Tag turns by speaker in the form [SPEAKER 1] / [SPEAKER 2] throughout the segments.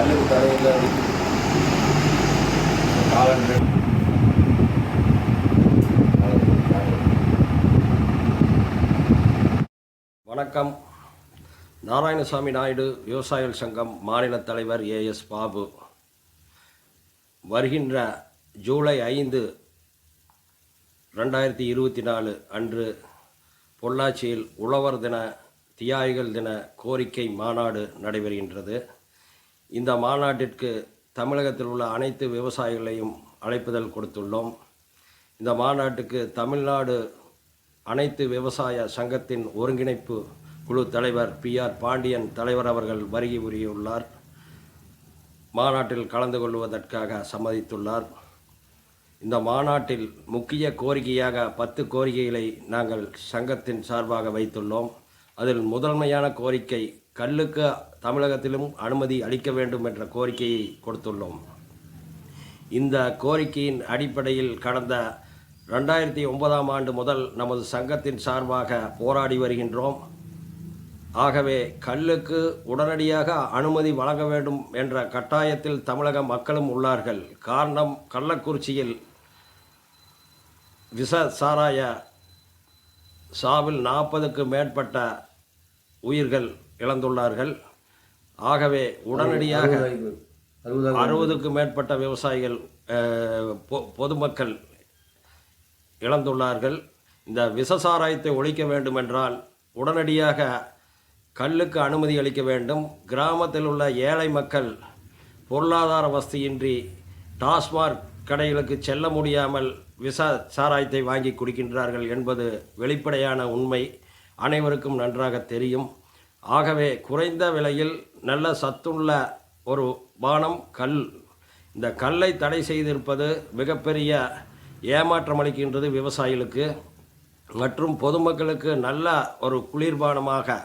[SPEAKER 1] கல்லுக்கு தரையில் காலங்கள்
[SPEAKER 2] வணக்கம். நாராயணசாமி நாயுடு விவசாயிகள் சங்கம் மாநில தலைவர் ஏஎஸ் பாபு. வருகின்ற ஜூலை 5, 2024 அன்று பொள்ளாச்சியில் உழவர் தின, தியாகிகள் தின கோரிக்கை மாநாடு நடைபெறுகின்றது. இந்த மாநாட்டிற்கு தமிழகத்தில் உள்ள அனைத்து விவசாயிகளையும் அழைப்புதல் கொடுத்துள்ளோம். இந்த மாநாட்டுக்கு தமிழ்நாடு அனைத்து விவசாய சங்கத்தின் ஒருங்கிணைப்பு குழு தலைவர் PR பாண்டியன் தலைவர் அவர்கள் வருகை புரியுள்ளார். மாநாட்டில் கலந்து கொள்வதற்காக சம்மதித்துள்ளார். இந்த மாநாட்டில் முக்கிய கோரிக்கையாக 10 கோரிக்கைகளை நாங்கள் சங்கத்தின் சார்பாக வைத்துள்ளோம். அதில் முதன்மையான கோரிக்கை கல்லுக்கு தமிழகத்திலும் அனுமதி அளிக்க வேண்டும் என்ற கோரிக்கையை கொடுத்துள்ளோம். இந்த கோரிக்கையின் அடிப்படையில் கடந்த 2009ஆம் ஆண்டு முதல் நமது சங்கத்தின் சார்பாக போராடி வருகின்றோம். ஆகவே கல்லுக்கு உடனடியாக அனுமதி வழங்க வேண்டும் என்ற கட்டாயத்தில் தமிழக மக்களும் உள்ளார்கள். காரணம், கள்ளக்குறிச்சியில் விஷ சாராய சாவில் 40க்கு மேற்பட்ட உயிர்கள் இழந்துள்ளார்கள். ஆகவே உடனடியாக 60க்கு மேற்பட்ட விவசாயிகள், பொதுமக்கள் இழந்துள்ளார்கள். இந்த விஷ சாராயத்தை ஒழிக்க வேண்டுமென்றால் உடனடியாக கல்லுக்கு அனுமதி அளிக்க வேண்டும். கிராமத்தில் உள்ள ஏழை மக்கள் பொருளாதார வசதியின்றி டாஸ்மாக் கடைகளுக்கு செல்ல முடியாமல் விஷ சாராயத்தை வாங்கி குடிக்கின்றார்கள் என்பது வெளிப்படையான உண்மை, அனைவருக்கும் நன்றாக தெரியும். ஆகவே குறைந்த விலையில் நல்ல சத்துள்ள ஒரு பானம் கல். இந்த கல்லை தடை செய்திருப்பது மிகப்பெரிய ஏமாற்றம் அளிக்கின்றது விவசாயிகளுக்கு மற்றும் பொதுமக்களுக்கு. நல்ல ஒரு குளிர்பானமாக,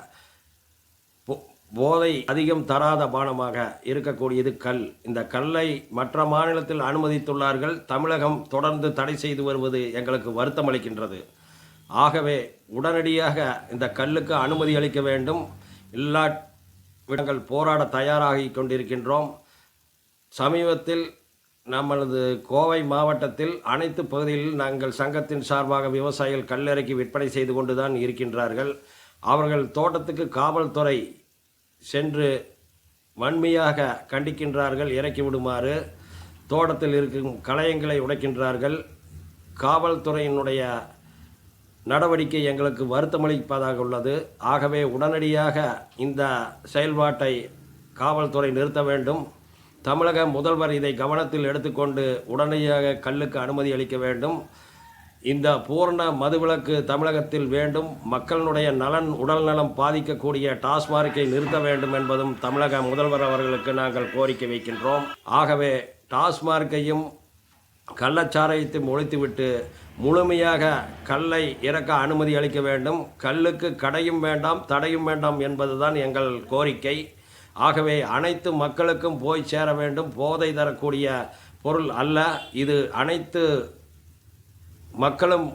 [SPEAKER 2] போதை அதிகம் தராத பானமாக இருக்கக்கூடியது கல். இந்த கல்லை மற்ற மாநிலத்தில் அனுமதித்துள்ளார்கள். தமிழகம் தொடர்ந்து தடை செய்து வருவது எங்களுக்கு வருத்தம் அளிக்கின்றது. ஆகவே உடனடியாக இந்த கல்லுக்கு அனுமதி அளிக்க வேண்டும். எல்லா இடங்கள் போராட தயாராகி கொண்டிருக்கின்றோம். சமீபத்தில் நமது கோவை மாவட்டத்தில் அனைத்து பகுதிகளில் நாங்கள் சங்கத்தின் சார்பாக விவசாயிகள் கல்லிறக்கி விற்பனை செய்து கொண்டுதான் இருக்கின்றார்கள். அவர்கள் தோட்டத்துக்கு காவல்துறை சென்று வன்மையாக கண்டிக்கின்றார்கள். இறக்கி விடுமாறு தோட்டத்தில் இருக்கும் களையங்களை உடைக்கின்றார்கள். காவல்துறையினுடைய நடவடிக்கை எங்களுக்கு வருத்தமளிப்பதாக உள்ளது. ஆகவே உடனடியாக இந்த செயல்பாட்டை காவல்துறை நிறுத்த வேண்டும். தமிழக முதல்வர் இதை கவனத்தில் எடுத்துக்கொண்டு உடனடியாக கல்லுக்கு அனுமதி அளிக்க வேண்டும். இந்த பூரண மதுவிலக்கு தமிழகத்தில் வேண்டும். மக்களுடைய நலன், உடல் நலம் பாதிக்கக்கூடிய டாஸ்மார்க்கை நிறுத்த வேண்டும் என்பதும் தமிழக முதல்வர் அவர்களுக்கு நாங்கள் கோரிக்கை வைக்கின்றோம். ஆகவே டாஸ்மார்க்கையும் கள்ளச்சாராயத்தையும் ஒழித்துவிட்டு முழுமையாக கல்லை இறக்க அனுமதி அளிக்க வேண்டும். கல்லுக்கு கடையும் வேண்டாம், தடையும் வேண்டாம் என்பதுதான் எங்கள் கோரிக்கை. ஆகவே அனைத்து மக்களுக்கும் போய் சேர வேண்டும். போதை தரக்கூடிய பொருள் அல்ல இது. அனைத்து மக்களும்,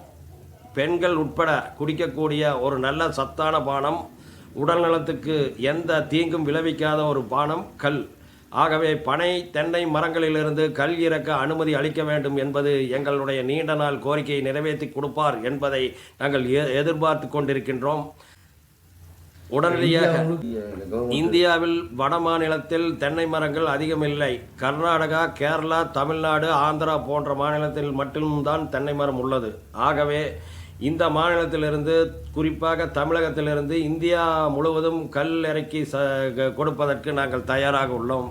[SPEAKER 2] பெண்கள் உட்பட குடிக்கக்கூடிய ஒரு நல்ல சத்தான பானம், உடல் நலத்துக்கு எந்த தீங்கும் விளைவிக்காத ஒரு பானம் கல். ஆகவே பனை, தென்னை மரங்களிலிருந்து கல் இறக்க அனுமதி அளிக்க வேண்டும் என்பது எங்களுடைய நீண்ட நாள் கோரிக்கையை நிறைவேற்றி கொடுப்பார் என்பதை நாங்கள் எதிர்பார்த்து கொண்டிருக்கின்றோம். உடனடியாக இந்தியாவில் வட மாநிலத்தில் தென்னை மரங்கள் அதிகமில்லை. கர்நாடகா, கேரளா, தமிழ்நாடு, ஆந்திரா போன்ற மாநிலத்தில் மட்டும்தான் தென்னை மரம் உள்ளது. ஆகவே இந்த மாநிலத்திலிருந்து, குறிப்பாக தமிழகத்திலிருந்து இந்தியா முழுவதும் கல் இறக்கி கொடுப்பதற்கு நாங்கள் தயாராக உள்ளோம்.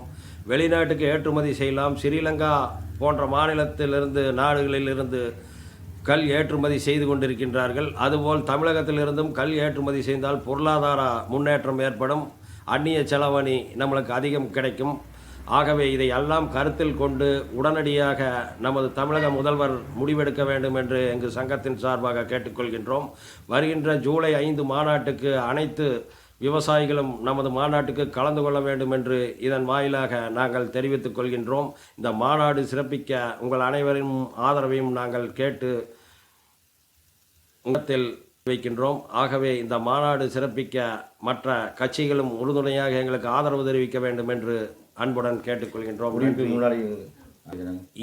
[SPEAKER 2] வெளிநாட்டுக்கு ஏற்றுமதி செய்யலாம். ஸ்ரீலங்கா போன்ற மாநிலத்திலிருந்து, நாடுகளிலிருந்து கல் ஏற்றுமதி செய்து கொண்டிருக்கின்றார்கள். அதுபோல் தமிழகத்திலிருந்தும் கல் ஏற்றுமதி செய்தால் பொருளாதார முன்னேற்றம் ஏற்படும். அந்நிய செலவணி நம்மளுக்கு அதிகம் கிடைக்கும். ஆகவே இதை எல்லாம் கருத்தில் கொண்டு உடனடியாக நமது தமிழக முதல்வர் முடிவெடுக்க வேண்டும் என்று எங்கள் சங்கத்தின் சார்பாக கேட்டுக்கொள்கின்றோம். வருகின்ற ஜூலை 5 மாநாட்டுக்கு அனைத்து விவசாயிகளும் நமது மாநாட்டுக்கு கலந்து கொள்ள வேண்டும் என்று இதன் வாயிலாக நாங்கள் தெரிவித்துக் கொள்கின்றோம். இந்த மாநாடு சிறப்பிக்க உங்கள் அனைவரின் ஆதரவையும் நாங்கள் கேட்டு வைக்கின்றோம். ஆகவே இந்த மாநாடு சிறப்பிக்க மற்ற கட்சிகளும் உறுதுணையாக எங்களுக்கு ஆதரவு தெரிவிக்க வேண்டும் என்று அன்புடன் கேட்டுக்கொள்கின்றோம்.
[SPEAKER 1] முடிவுக்கு முன்னாடி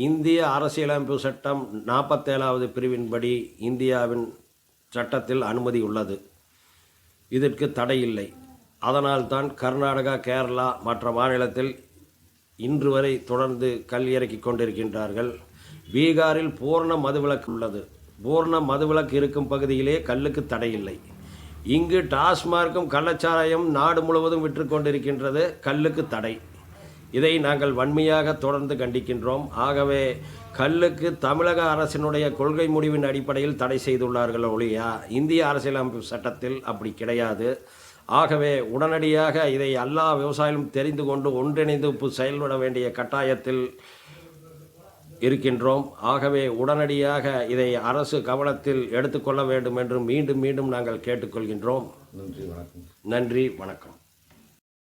[SPEAKER 2] இந்திய அரசியலமைப்பு சட்டம் 47வது பிரிவின்படி இந்தியாவின் சட்டத்தில் அனுமதி உள்ளது. இதற்கு தடை இல்லை. அதனால்தான் கர்நாடகா, கேரளா மற்ற மாநிலத்தில் இன்று வரை தொடர்ந்து கல் இறக்கி கொண்டிருக்கின்றார்கள். பீகாரில் பூர்ண மதுவிலக்கு உள்ளது. பூர்ண மதுவிலக்கு இருக்கும் பகுதியிலே கல்லுக்கு தடை இல்லை. இங்கு டாஸ்மார்க்கும் கள்ளச்சாராயம் நாடு முழுவதும் விற்று கொண்டிருக்கின்றது. கல்லுக்கு தடை. இதை நாங்கள் வன்மையாக தொடர்ந்து கண்டிக்கின்றோம். ஆகவே கல்லுக்கு தமிழக அரசினுடைய கொள்கை முடிவின் அடிப்படையில் தடை செய்துள்ளார்கள் ஒழிய இந்திய அரசியலமைப்பு சட்டத்தில் அப்படி கிடையாது. ஆகவே உடனடியாக இதை எல்லா விவசாயிகளும் தெரிந்து கொண்டு ஒன்றிணைந்து செயல்பட வேண்டிய கட்டாயத்தில் இருக்கின்றோம். ஆகவே உடனடியாக இதை அரசு கவனத்தில் எடுத்துக்கொள்ள வேண்டும் என்று மீண்டும் மீண்டும் நாங்கள் கேட்டுக்கொள்கின்றோம்.
[SPEAKER 1] நன்றி, வணக்கம்.
[SPEAKER 2] நன்றி, வணக்கம்.